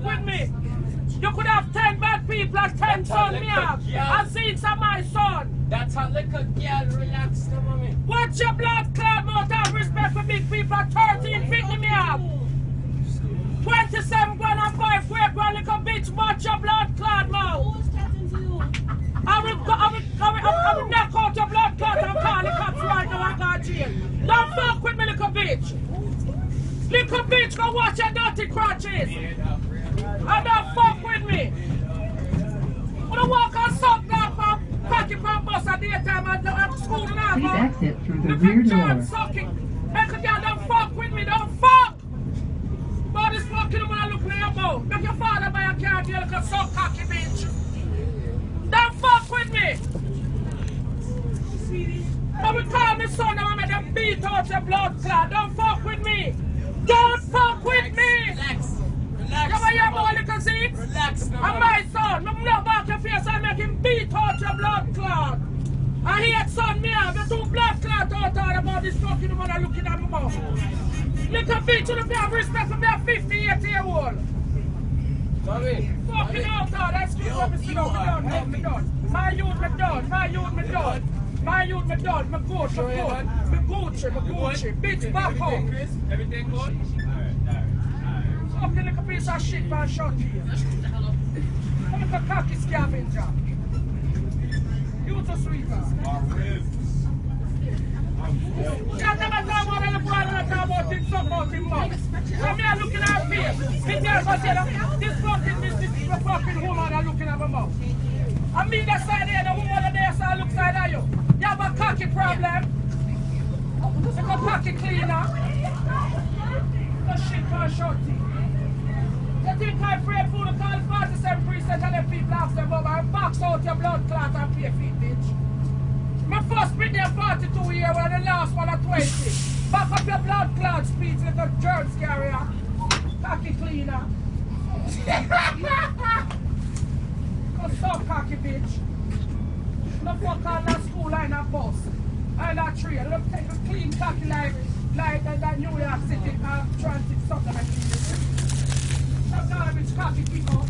with me. You could have 10 bad people and 10 sons me have. And see it's my son. That's a little girl, relax now, mommy. Watch your blood clot mouth and respect for big people and 13 50 me have. 27 grand and 5 great grand little bitch, watch your blood clot mouth. Who's talking to you? I will knock out your blood clot and call the cops right now and go to jail. Don't fuck with me, little bitch. Little bitch, go watch your dirty crotches. And don't fuck with me. When I walk on something from cocky from bus at daytime at school and Please exit through the look rear at John door. sucking. Make a girl don't fuck with me, don't fuck. But this fucking when I look at your mouth. Make your father buy a car, you look at some cocky bitch. Don't fuck with me. I will call my son and I make them beat out your blood clot. Don't fuck with me. Don't fuck with me. Relax. You Relax. want your boy little see? Relax now. And my son, I'm not back your face and make him beat out your blood clot. I hear son me have the two blood clot out about this fucking woman looking at my mouth. Little bitch, you don't have respect for me at 58-year-old. Mommy. Fucking out there, that's good for me, sit down, me done. My youth, me done, my youth, me done. My youth, me done, me good, me good. Me Gucci, bitch, back home. Everything good? Fucking little piece of shit for a shot here. I'm a cocky scavenger. You too sweet, can't never talk about the boy and talk about him, talk about him mouth. So me are looking at her face. Me girl go say that this fucking woman are looking at my mouth. And me that side there, the woman there side look side of you. You have a cocky problem. It's a cocky cleaner. The shit for a shorty. You think I pray for the call 47% and let people ask them about and box out your blood clot and pay feet, bitch. My first been there 42 years and the last one at 20. Back up your blood clot speech, little germs carrier. Cocky cleaner. Go so cocky bitch. No fuck on that school line and bus. And that tree. I don't take a clean cocky like that New York City transit something like this. Some garbage cocky people.